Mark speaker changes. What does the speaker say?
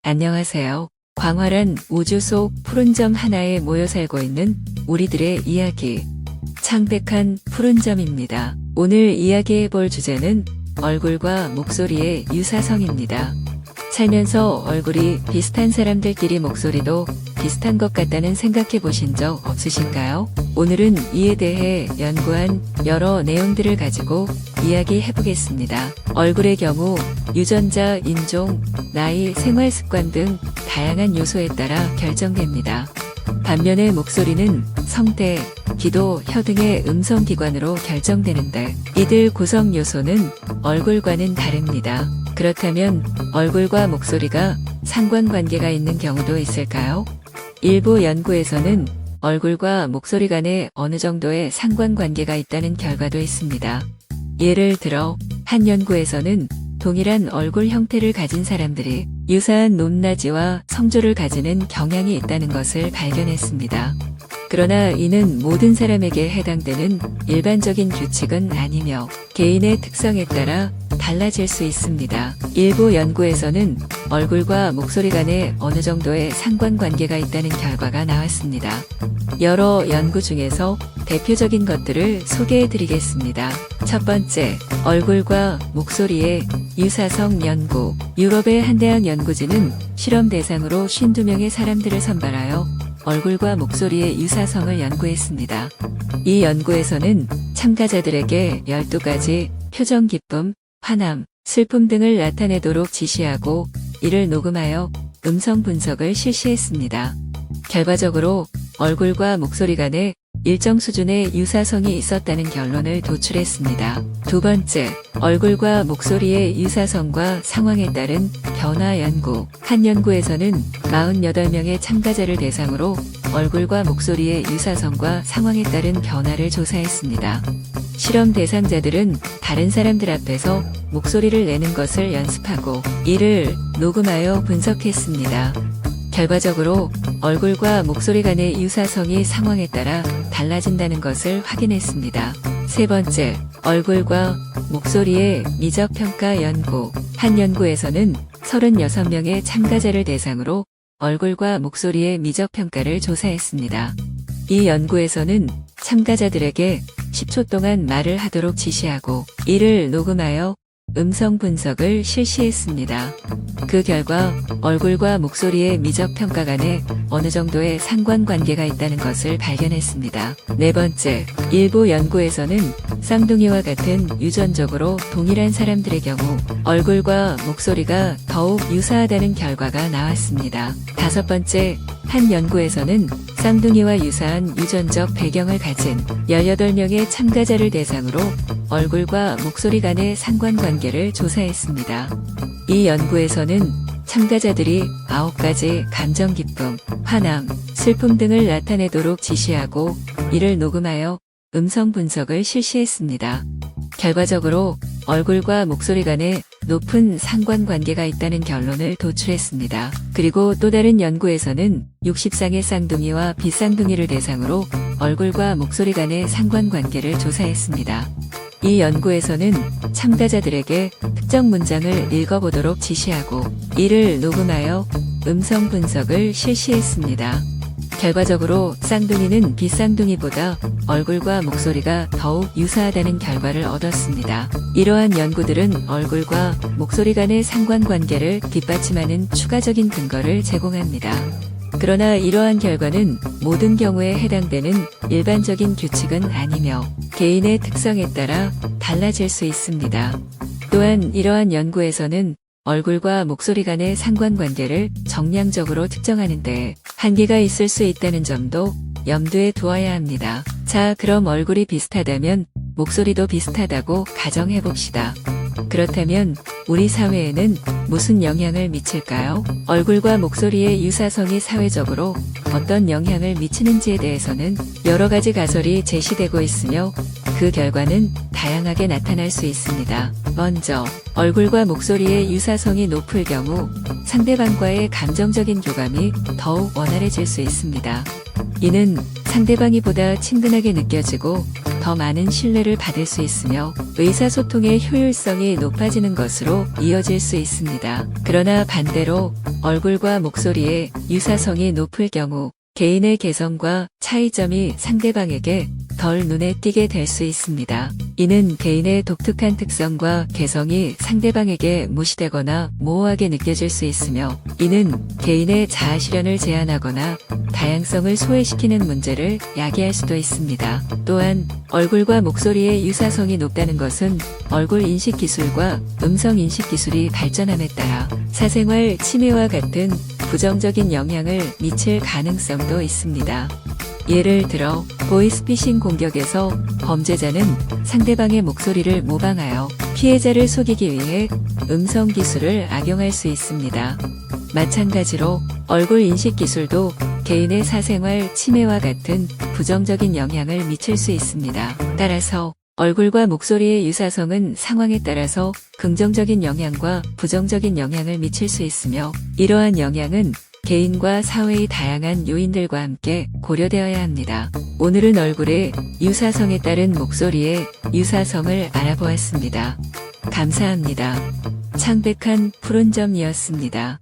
Speaker 1: 안녕하세요. 광활한 우주 속 푸른 점 하나에 모여 살고 있는 우리들의 이야기. 창백한 푸른 점입니다. 오늘 이야기해 볼 주제는 얼굴과 목소리의 유사성입니다. 살면서 얼굴이 비슷한 사람들끼리 목소리도 비슷한 것 같다는 생각해 보신 적 없으신가요? 오늘은 이에 대해 연구한 여러 내용들을 가지고 이야기해 보겠습니다. 얼굴의 경우 유전자, 인종, 나이, 생활 습관 등 다양한 요소에 따라 결정됩니다. 반면에 목소리는 성대, 기도, 혀 등의 음성기관으로 결정되는데 이들 구성 요소는 얼굴과는 다릅니다. 그렇다면 얼굴과 목소리가 상관관계가 있는 경우도 있을까요? 일부 연구에서는 얼굴과 목소리 간에 어느 정도의 상관관계가 있다는 결과도 있습니다. 예를 들어 한 연구에서는 동일한 얼굴 형태를 가진 사람들이 유사한 높낮이와 성조를 가지는 경향이 있다는 것을 발견했습니다. 그러나 이는 모든 사람에게 해당되는 일반적인 규칙은 아니며 개인의 특성에 따라 달라질 수 있습니다. 일부 연구에서는 얼굴과 목소리 간에 어느 정도의 상관관계가 있다는 결과가 나왔습니다. 여러 연구 중에서 대표적인 것들을 소개해 드리겠습니다. 첫 번째, 얼굴과 목소리의 유사성 연구. 유럽의 한 대학 연구진은 실험 대상으로 52명의 사람들을 선발하여 얼굴과 목소리의 유사성을 연구했습니다. 이 연구에서는 참가자들에게 12가지 표정, 기쁨, 화남, 슬픔 등을 나타내도록 지시하고 이를 녹음하여 음성 분석을 실시했습니다. 결과적으로 얼굴과 목소리 간에 일정 수준의 유사성이 있었다는 결론을 도출했습니다. 두 번째, 얼굴과 목소리의 유사성과 상황에 따른 변화 연구. 한 연구에서는 48명의 참가자를 대상으로 얼굴과 목소리의 유사성과 상황에 따른 변화를 조사했습니다. 실험 대상자들은 다른 사람들 앞에서 목소리를 내는 것을 연습하고 이를 녹음하여 분석했습니다. 결과적으로 얼굴과 목소리 간의 유사성이 상황에 따라 달라진다는 것을 확인했습니다. 세 번째, 얼굴과 목소리의 미적평가 연구. 한 연구에서는 36명의 참가자를 대상으로 얼굴과 목소리의 미적평가를 조사했습니다. 이 연구에서는 참가자들에게 10초 동안 말을 하도록 지시하고 이를 녹음하여 음성 분석을 실시했습니다. 그 결과 얼굴과 목소리의 미적평가 간에 어느 정도의 상관관계가 있다는 것을 발견했습니다. 네 번째, 일부 연구에서는 쌍둥이와 같은 유전적으로 동일한 사람들의 경우 얼굴과 목소리가 더욱 유사하다는 결과가 나왔습니다. 다섯 번째, 한 연구에서는 쌍둥이와 유사한 유전적 배경을 가진 18명의 참가자를 대상으로 얼굴과 목소리 간의 상관관계를 조사했습니다. 이 연구에서는 참가자들이 9가지 감정, 기쁨, 화남, 슬픔 등을 나타내도록 지시하고 이를 녹음하여 음성 분석을 실시했습니다. 결과적으로 얼굴과 목소리 간에 높은 상관관계가 있다는 결론을 도출했습니다. 그리고 또 다른 연구에서는 60쌍의 쌍둥이와 비쌍둥이를 대상으로 얼굴과 목소리 간의 상관관계를 조사했습니다. 이 연구에서는 참가자들에게 특정 문장을 읽어보도록 지시하고 이를 녹음하여 음성 분석을 실시했습니다. 결과적으로 쌍둥이는 비쌍둥이보다 얼굴과 목소리가 더욱 유사하다는 결과를 얻었습니다. 이러한 연구들은 얼굴과 목소리 간의 상관관계를 뒷받침하는 추가적인 근거를 제공합니다. 그러나 이러한 결과는 모든 경우에 해당되는 일반적인 규칙은 아니며 개인의 특성에 따라 달라질 수 있습니다. 또한 이러한 연구에서는 얼굴과 목소리 간의 상관관계를 정량적으로 측정하는 데 한계가 있을 수 있다는 점도 염두에 두어야 합니다. 자, 그럼 얼굴이 비슷하다면 목소리도 비슷하다고 가정해 봅시다. 그렇다면 우리 사회에는 무슨 영향을 미칠까요? 얼굴과 목소리의 유사성이 사회적으로 어떤 영향을 미치는지에 대해서는 여러 가지 가설이 제시되고 있으며 그 결과는 다양하게 나타날 수 있습니다. 먼저 얼굴과 목소리의 유사성이 높을 경우 상대방과의 감정적인 교감이 더욱 원활해질 수 있습니다. 이는 상대방이 보다 친근하게 느껴지고 더 많은 신뢰를 받을 수 있으며 의사소통의 효율성이 높아지는 것으로 이어질 수 있습니다. 그러나 반대로 얼굴과 목소리의 유사성이 높을 경우 개인의 개성과 차이점이 상대방에게 덜 눈에 띄게 될 수 있습니다. 이는 개인의 독특한 특성과 개성이 상대방에게 무시되거나 모호하게 느껴질 수 있으며, 이는 개인의 자아 실현을 제한하거나 다양성을 소외시키는 문제를 야기할 수도 있습니다. 또한 얼굴과 목소리의 유사성이 높다는 것은 얼굴 인식 기술과 음성 인식 기술이 발전함에 따라 사생활 침해와 같은 부정적인 영향을 미칠 가능성도 있습니다. 예를 들어 보이스피싱 공격에서 범죄자는 상대방의 목소리를 모방하여 피해자를 속이기 위해 음성 기술을 악용할 수 있습니다. 마찬가지로 얼굴 인식 기술도 개인의 사생활 침해와 같은 부정적인 영향을 미칠 수 있습니다. 따라서 얼굴과 목소리의 유사성은 상황에 따라서 긍정적인 영향과 부정적인 영향을 미칠 수 있으며, 이러한 영향은 개인과 사회의 다양한 요인들과 함께 고려되어야 합니다. 오늘은 얼굴의 유사성에 따른 목소리의 유사성을 알아보았습니다. 감사합니다. 창백한 푸른점이었습니다.